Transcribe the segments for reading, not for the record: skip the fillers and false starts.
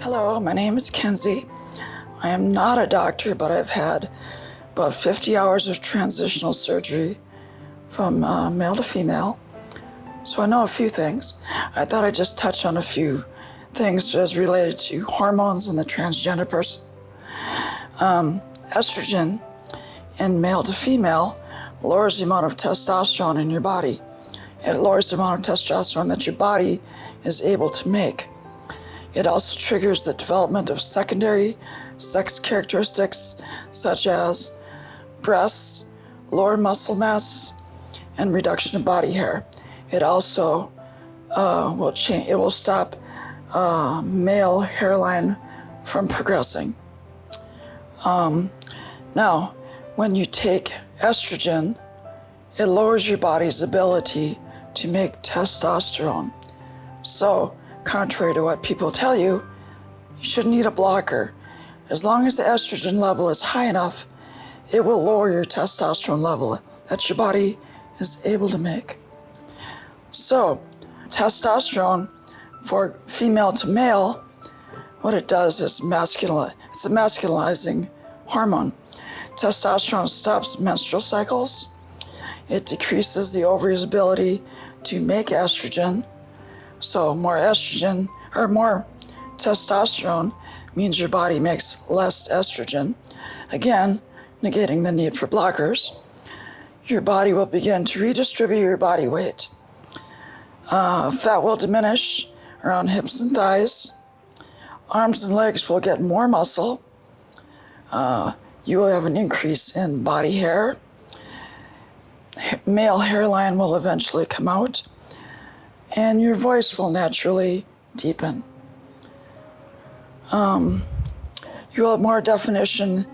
Hello, my name is Kenzie. I am not a doctor, but I've had about 50 hours of transitional surgery from male to female, so I know a few things. I thought I'd just touch on a few things as related to hormones in the transgender person. Estrogen in male to female lowers the amount of testosterone in your body. It lowers the amount of testosterone that your body is able to make. It also triggers the development of secondary sex characteristics such as breasts, lower muscle mass, and reduction of body hair. It also will stop male hairline from progressing. Now, when you take estrogen, it lowers your body's ability to make testosterone. So, contrary to what people tell you, you shouldn't need a blocker. As long as the estrogen level is high enough, it will lower your testosterone level that your body is able to make. So, testosterone for female to male, what it does is it's a masculinizing hormone. Testosterone stops menstrual cycles. It decreases the ovary's ability to make estrogen. So more estrogen or more testosterone means your body makes less estrogen. Again, negating the need for blockers. Your body will begin to redistribute your body weight. Fat will diminish around hips and thighs. Arms and legs will get more muscle. You will have an increase in body hair. Male hairline will eventually come out, and your voice will naturally deepen. You will have more definition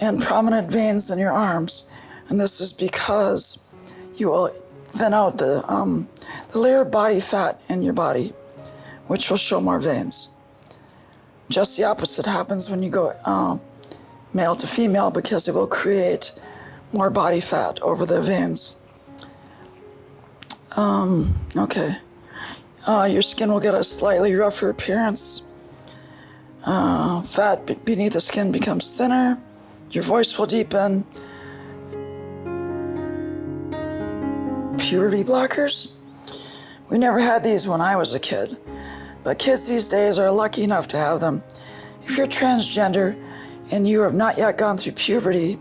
and prominent veins in your arms, and this is because you will thin out the layer of body fat in your body, which will show more veins. Just the opposite happens when you go male to female, because it will create more body fat over the veins. Your skin will get a slightly rougher appearance. Fat beneath the skin becomes thinner. Your voice will deepen. Puberty blockers. We never had these when I was a kid, but kids these days are lucky enough to have them. If you're transgender and you have not yet gone through puberty,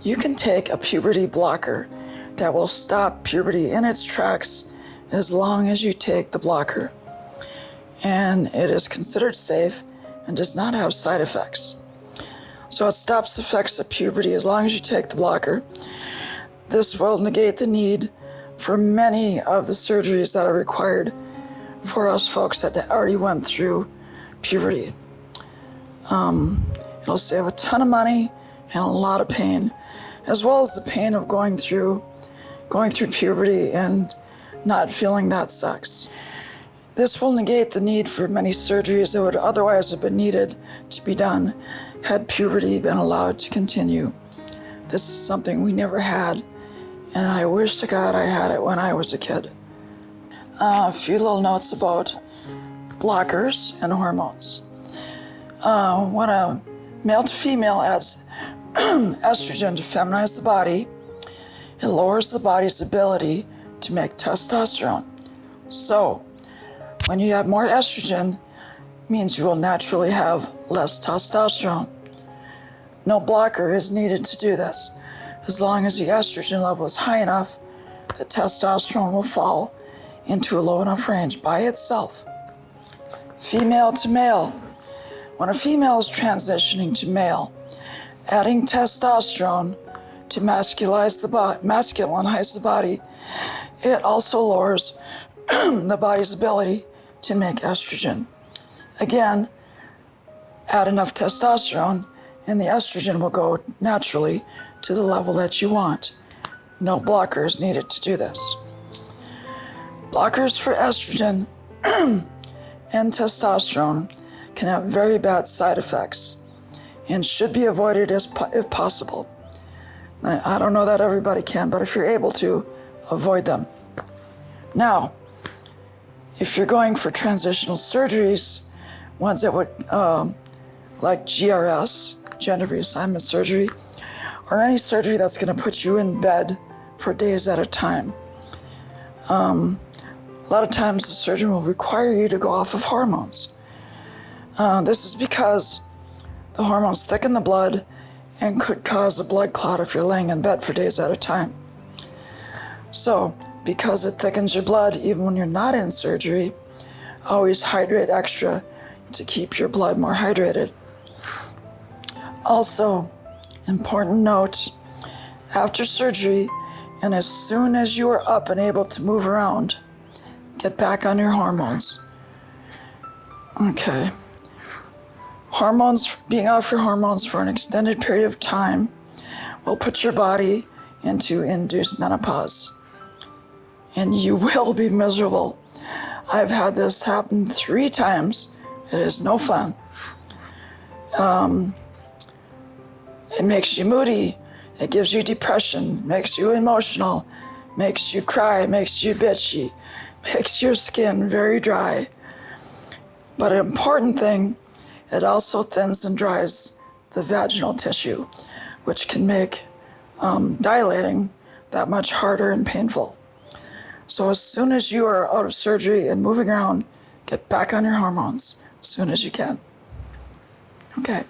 you can take a puberty blocker that will stop puberty in its tracks as long as you take the blocker. And it is considered safe and does not have side effects. So it stops the effects of puberty as long as you take the blocker. This will negate the need for many of the surgeries that are required for us folks that already went through puberty. It'll save a ton of money and a lot of pain, as well as the pain of going through puberty and not feeling that sex. This will negate the need for many surgeries that would otherwise have been needed to be done had puberty been allowed to continue. This is something we never had, and I wish to God I had it when I was a kid. A few little notes about blockers and hormones. When a male to female adds estrogen to feminize the body, it lowers the body's ability to make testosterone. So, when you have more estrogen, means you will naturally have less testosterone. No blocker is needed to do this. As long as the estrogen level is high enough, the testosterone will fall into a low enough range by itself. Female to male. When a female is transitioning to male, adding testosterone to masculinize the body, it also lowers the body's ability to make estrogen. Again, add enough testosterone and the estrogen will go naturally to the level that you want. No blockers needed to do this. Blockers for estrogen and testosterone can have very bad side effects and should be avoided if possible. I don't know that everybody can, but if you're able to, avoid them. Now, if you're going for transitional surgeries ones that would, like GRS, gender reassignment surgery, or any surgery that's going to put you in bed for days at a time. A lot of times the surgeon will require you to go off of hormones. This is because the hormones thicken the blood and could cause a blood clot if you're laying in bed for days at a time. So, because it thickens your blood even when you're not in surgery, always hydrate extra to keep your blood more hydrated. Also, important note, after surgery and as soon as you are up and able to move around, get back on your hormones. Okay. Hormones, being off your hormones for an extended period of time will put your body into induced menopause. And you will be miserable. I've had this happen 3 times. It is no fun. It makes you moody. It gives you depression, makes you emotional, makes you cry, makes you bitchy, makes your skin very dry. But an important thing, it also thins and dries the vaginal tissue, which can make dilating that much harder and painful. So as soon as you are out of surgery and moving around, get back on your hormones as soon as you can. Okay.